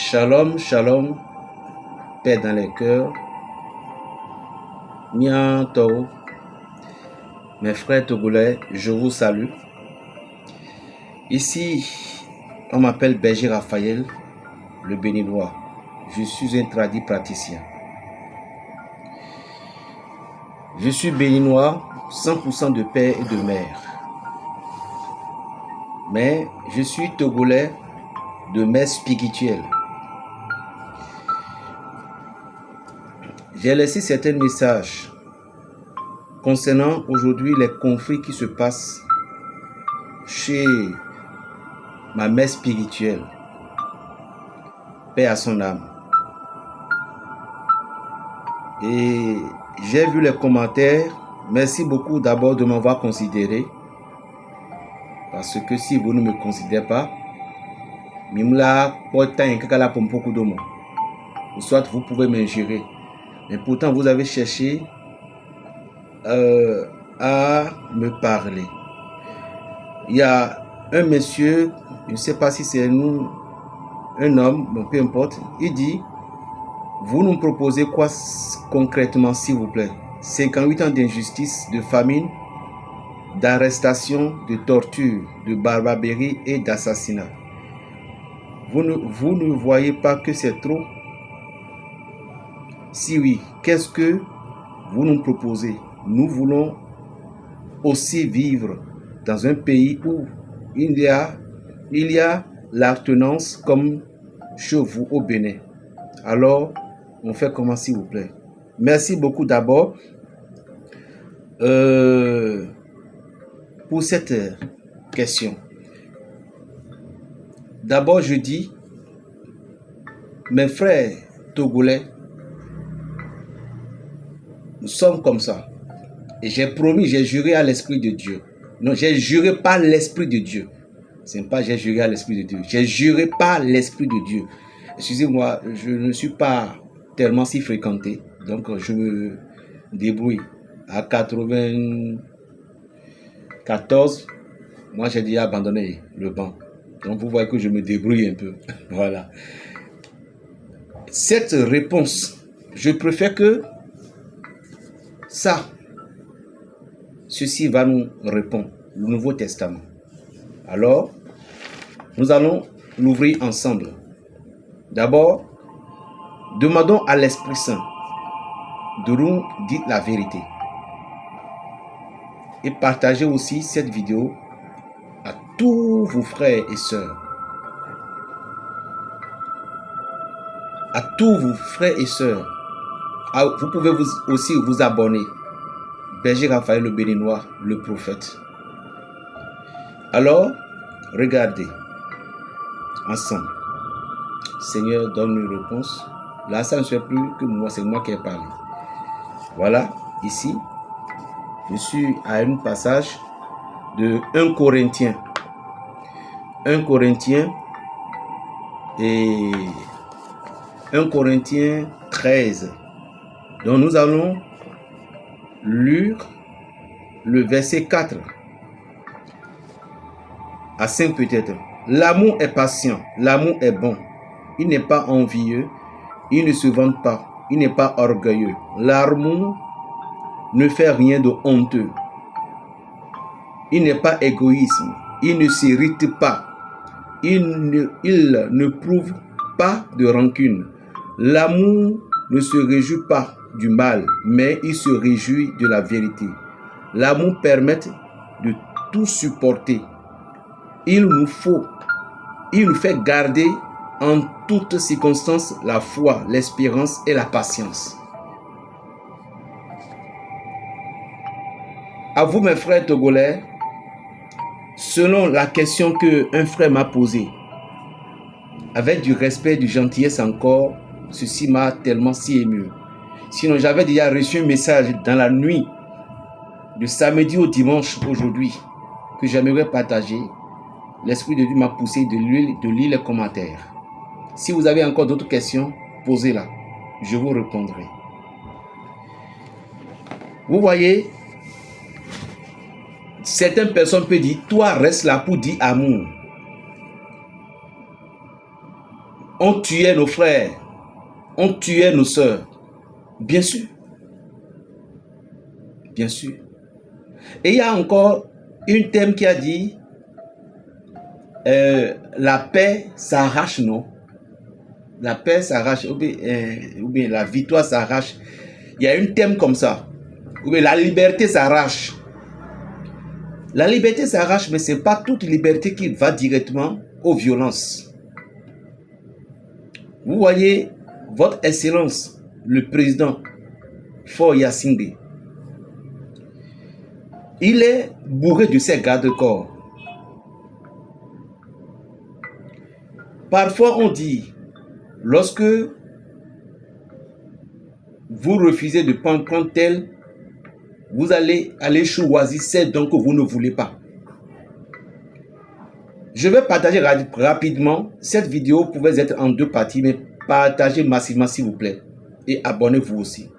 Shalom, shalom, paix dans les cœurs. Nyanto, mes frères togolais, je vous salue. Ici, on m'appelle Berger Raphaël, le béninois. Je suis un tradit praticien. Je suis béninois, 100% de père et de mère. Mais je suis togolais de mère spirituelle. J'ai laissé certains messages concernant aujourd'hui les conflits qui se passent chez ma mère spirituelle. Paix à son âme. Et j'ai vu les commentaires. Merci beaucoup d'abord de m'avoir considéré. Parce que si vous ne me considérez pas, ou soit vous pouvez m'ingérer. Mais pourtant, vous avez cherché à me parler. Il y a un monsieur, je ne sais pas si c'est nous, un homme, bon, peu importe, il dit, vous nous proposez quoi concrètement, s'il vous plaît? 58 ans d'injustice, de famine, d'arrestation, de torture, de barbarie et d'assassinat. Vous ne voyez pas que c'est trop? Si oui, qu'est-ce que vous nous proposez? Nous voulons aussi vivre dans un pays où il y a l'alternance comme chez vous au Bénin. Alors, on fait comment, s'il vous plaît? Merci beaucoup d'abord pour cette question. D'abord, je dis, mes frères togolais, nous sommes comme ça. Et j'ai promis, j'ai juré à l'Esprit de Dieu. Non, j'ai juré par l'Esprit de Dieu. Ce n'est pas j'ai juré à l'Esprit de Dieu. J'ai juré par l'Esprit de Dieu. Excusez-moi, je ne suis pas tellement si fréquenté. Donc, je me débrouille. À 94, moi, j'ai déjà abandonné le banc. Donc, vous voyez que je me débrouille un peu. Voilà. Cette réponse, je préfère que ça, ceci va nous répondre, le Nouveau Testament. Alors, nous allons l'ouvrir ensemble. D'abord, demandons à l'Esprit Saint de nous dire la vérité. Et partagez aussi cette vidéo à tous vos frères et sœurs. À tous vos frères et sœurs. Vous pouvez aussi vous abonner. Berger Raphaël le béninois, le prophète. Alors, regardez ensemble. Seigneur, donne une réponse. Là, ça ne fait plus que moi, c'est moi qui ai parlé. Voilà, ici, je suis à un passage de 1 Corinthiens. 1 Corinthiens et 1 Corinthiens 13. Donc, nous allons lire le verset 4 à 5 peut-être. L'amour est patient, l'amour est bon. Il n'est pas envieux, il ne se vante pas, il n'est pas orgueilleux. L'amour ne fait rien de honteux. Il n'est pas égoïste, il ne s'irrite pas, il ne prouve pas de rancune. L'amour ne se réjouit pas du mal, mais il se réjouit de la vérité. L'amour permet de tout supporter. Il nous fait garder en toutes circonstances la foi, l'espérance et la patience. À vous, mes frères togolais, selon la question qu'un frère m'a posée, avec du respect, du gentillesse encore, ceci m'a tellement si ému. Sinon, j'avais déjà reçu un message dans la nuit, de samedi au dimanche aujourd'hui, que j'aimerais partager. L'Esprit de Dieu m'a poussé de lire les commentaires. Si vous avez encore d'autres questions, posez-la. Je vous répondrai. Vous voyez, certaines personnes peuvent dire, toi reste là pour dire amour. on tuait nos frères, on tuait nos sœurs. Bien sûr. Bien sûr. Et il y a encore une thème qui a dit la paix s'arrache, non? La paix s'arrache, ou bien la victoire s'arrache. Il y a une thème comme ça. Ou bien la liberté s'arrache. La liberté s'arrache, mais ce n'est pas toute liberté qui va directement aux violences. Vous voyez, votre Excellence, le président Faure Gnassingbé, il est bourré de ses garde-corps. Parfois, on dit, lorsque vous refusez de prendre tel, vous allez choisir celle dont vous ne voulez pas. Je vais partager rapidement. Cette vidéo pouvait être en 2 parties, mais partagez massivement s'il vous plaît. Et abonnez-vous aussi.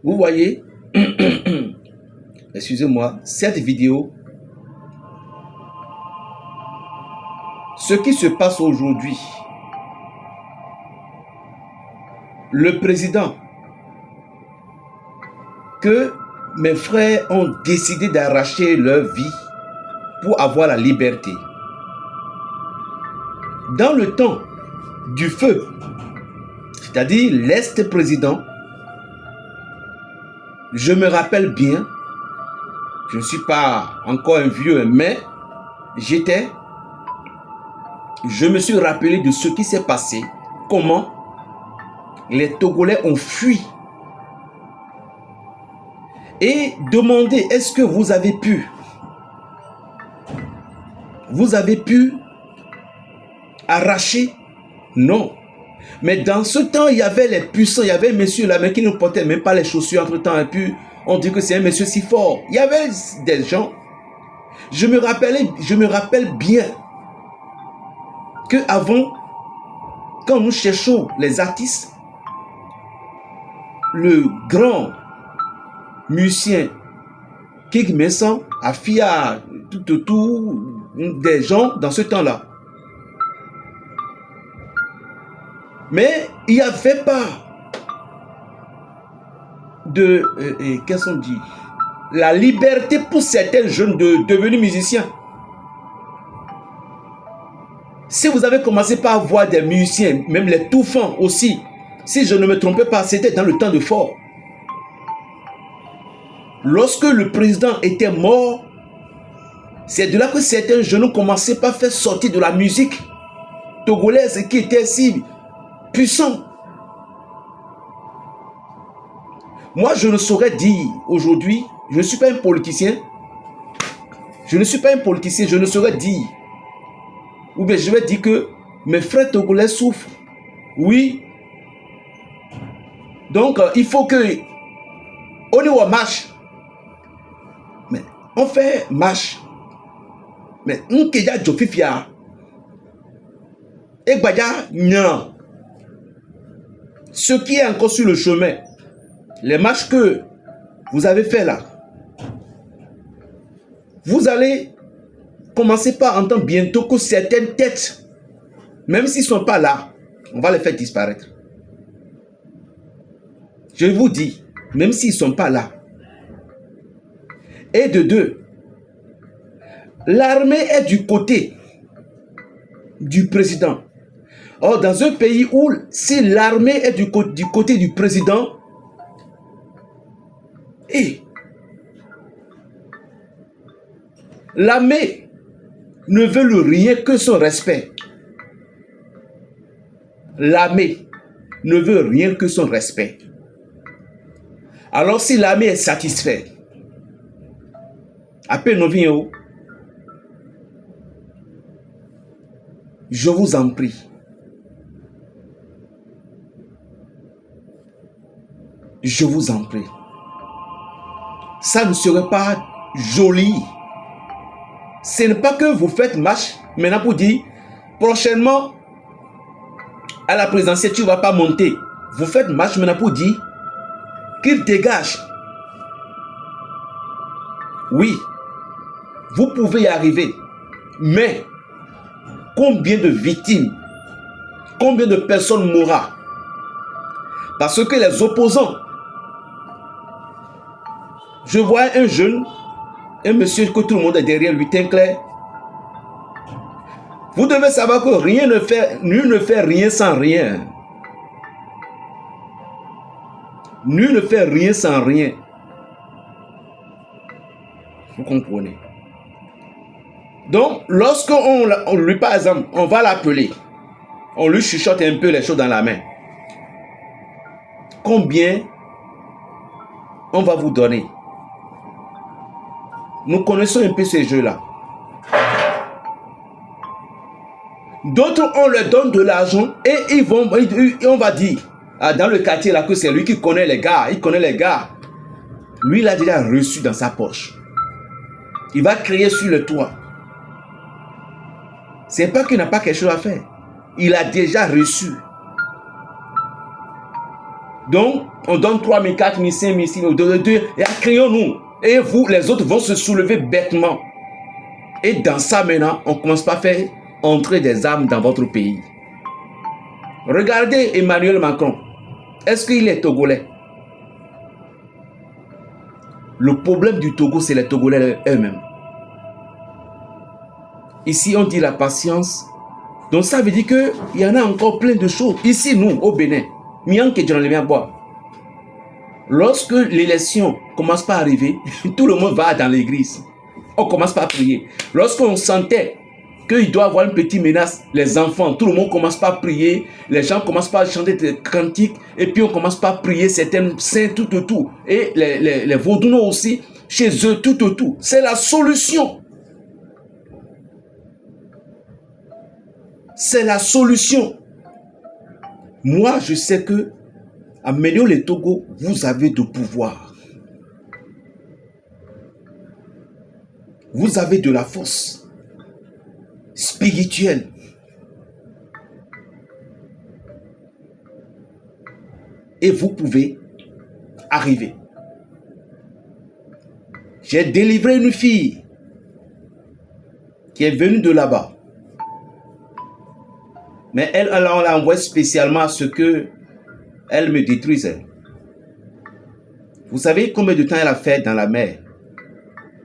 Vous voyez, excusez-moi, cette vidéo, ce qui se passe aujourd'hui, le président que mes frères ont décidé d'arracher leur vie pour avoir la liberté. Dans le temps du feu, c'est-à-dire l'ex-président, je me rappelle bien, je ne suis pas encore un vieux, mais je me suis rappelé de ce qui s'est passé, comment les Togolais ont fui et demandé, est-ce que vous avez pu arracher? Non. Mais dans ce temps, il y avait les puissants, il y avait un monsieur là, mais qui ne portait même pas les chaussures entre temps. Et puis, on dit que c'est un monsieur si fort. Il y avait des gens. Je me rappelle bien que avant, quand nous cherchons les artistes, le grand musicien King Messan, Afia, tout des gens dans ce temps-là. Mais il n'y avait pas de, qu'est-ce qu'on dit, la liberté pour certains jeunes de devenir musiciens. Si vous avez commencé par voir des musiciens, même les touffants aussi, si je ne me trompais pas, c'était dans le temps de Faure. Lorsque le président était mort, c'est de là que certains jeunes ont commencé par faire sortir de la musique togolaise qui était si puissant. Moi, je ne saurais dire aujourd'hui, je ne suis pas un politicien, je ne saurais dire, ou bien je vais dire que mes frères togolais souffrent. Oui. Donc, il faut que, on est au marche, mais on fait marche. Mais on qui a Jofifia et Baya non. Ce qui est encore sur le chemin, les marches que vous avez fait là, vous allez commencer par entendre bientôt que certaines têtes, même s'ils ne sont pas là, on va les faire disparaître. Je vous dis, même s'ils ne sont pas là. Et de deux, l'armée est du côté du président. Or, dans un pays où, si l'armée est du côté du président, et l'armée ne veut rien que son respect. L'armée ne veut rien que son respect. Alors, si l'armée est satisfaite, après nous venons, je vous en prie, je vous en prie, ça ne serait pas joli. Ce n'est pas que vous faites marche maintenant pour dire prochainement à la présidentielle tu ne vas pas monter. Vous faites marche maintenant pour dire qu'il dégage. Oui, vous pouvez y arriver, mais combien de victimes Combien de personnes mourront? Parce que les opposants, je vois un jeune, un monsieur que tout le monde est derrière lui, teint clair. Vous devez savoir que nul ne fait rien sans rien. Nul ne fait rien sans rien. Vous comprenez? Donc, lorsqu'on lui, par exemple, on va l'appeler, on lui chuchote un peu les choses dans la main. Combien on va vous donner? Nous connaissons un peu ces jeux-là. D'autres, on leur donne de l'argent et on va dire dans le quartier là que c'est lui qui connaît les gars. Il connaît les gars. Lui, il a déjà reçu dans sa poche. Il va crier sur le toit. C'est pas qu'il n'a pas quelque chose à faire. Il a déjà reçu. Donc, on donne 3 000, 4 000, 5 000, 6 000, 2 000, et crions-nous. Et vous, les autres, vont se soulever bêtement. Et dans ça, maintenant, on ne commence pas à faire entrer des armes dans votre pays. Regardez Emmanuel Macron. Est-ce qu'il est togolais? Le problème du Togo, c'est les Togolais eux-mêmes. Ici, on dit la patience. Donc, ça veut dire qu'il y en a encore plein de choses. Ici, nous, au Bénin, lorsque l'élection commence pas à arriver, tout le monde va dans l'église. On commence pas à prier. Lorsqu'on sentait qu'il doit y avoir une petite menace, les enfants, tout le monde commence pas à prier, les gens commencent pas à chanter des cantiques, et puis on commence pas à prier certains saints, tout. Et les Vaudounos aussi, chez eux, tout. C'est la solution. C'est la solution. Moi, je sais que à Méléo Togo, vous avez de pouvoir. Vous avez de la force spirituelle. Et vous pouvez arriver. J'ai délivré une fille qui est venue de là-bas. Mais on l'a envoyée spécialement à ce que elle me détruise. Vous savez combien de temps elle a fait dans la mer?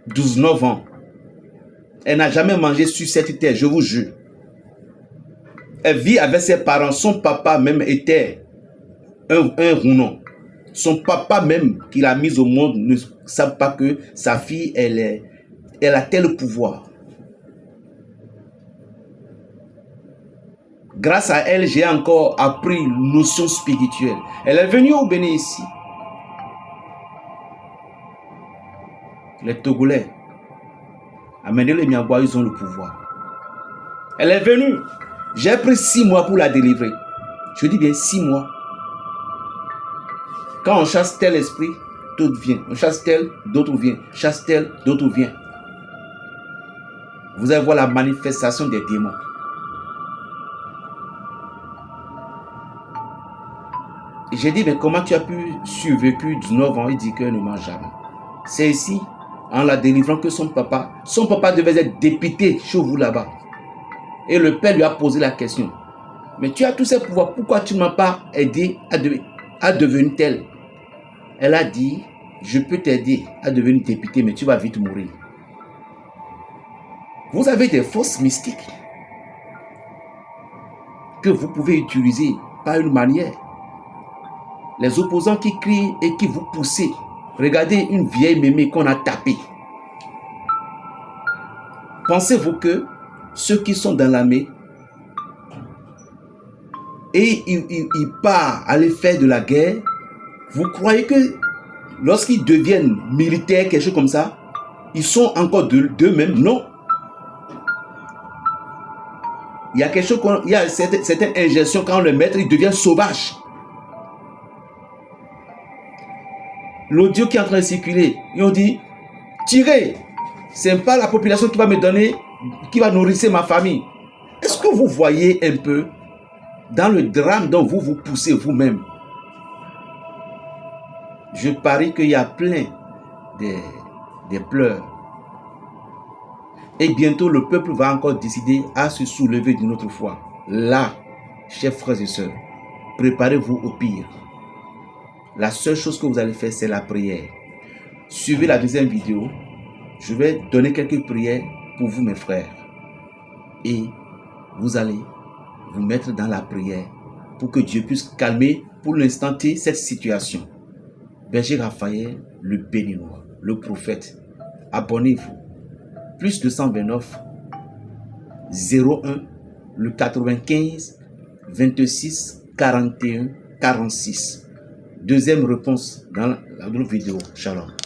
12-9 ans. Elle n'a jamais mangé sur cette terre, je vous jure. Elle vit avec ses parents. Son papa même était un rounon. Son papa même qui l'a mise au monde ne savent pas que sa fille, elle a tel pouvoir. Grâce à elle, j'ai encore appris une notion spirituelle. Elle est venue au Bénin ici. Les Togolais, à Méléo Miagwa, ils ont le pouvoir. Elle est venue. J'ai pris 6 mois pour la délivrer. Je dis bien 6 mois. Quand on chasse tel esprit, d'autres viennent. On chasse tel, d'autres viennent. Chasse tel, d'autres viennent. Vous allez voir la manifestation des démons. J'ai dit, mais comment tu as pu survécu 19 ans? Il dit qu'elle ne mange jamais. C'est ici, en la délivrant, que son papa devait être député chez vous là-bas. Et le père lui a posé la question. Mais tu as tous ces pouvoirs, pourquoi tu ne m'as pas aidé à devenir tel? Elle a dit, je peux t'aider à devenir député, mais tu vas vite mourir. Vous avez des forces mystiques que vous pouvez utiliser par une manière. Les opposants qui crient et qui vous poussent. Regardez une vieille mémé qu'on a tapée. Pensez-vous que ceux qui sont dans l'armée et ils partent aller faire de la guerre, vous croyez que lorsqu'ils deviennent militaires, quelque chose comme ça, ils sont encore d'eux-mêmes? Non. Il y a quelque chose, il y a certaines injections, quand on le met, il devient sauvage. L'audio qui est en train de circuler, ils ont dit, tirez, c'est pas la population qui va me donner, qui va nourrir ma famille. Est-ce que vous voyez un peu dans le drame dont vous vous poussez vous-même? Je parie qu'il y a plein des pleurs. Et bientôt, le peuple va encore décider à se soulever d'une autre fois. Là, chers frères et sœurs, préparez-vous au pire. La seule chose que vous allez faire, c'est la prière. Suivez la deuxième vidéo. Je vais donner quelques prières pour vous, mes frères. Et vous allez vous mettre dans la prière pour que Dieu puisse calmer pour l'instant T cette situation. Berger Raphaël, le béninois, le prophète. Abonnez-vous. Plus 229 01 le 95 26 41 46. Deuxième réponse dans la vidéo. Shalom.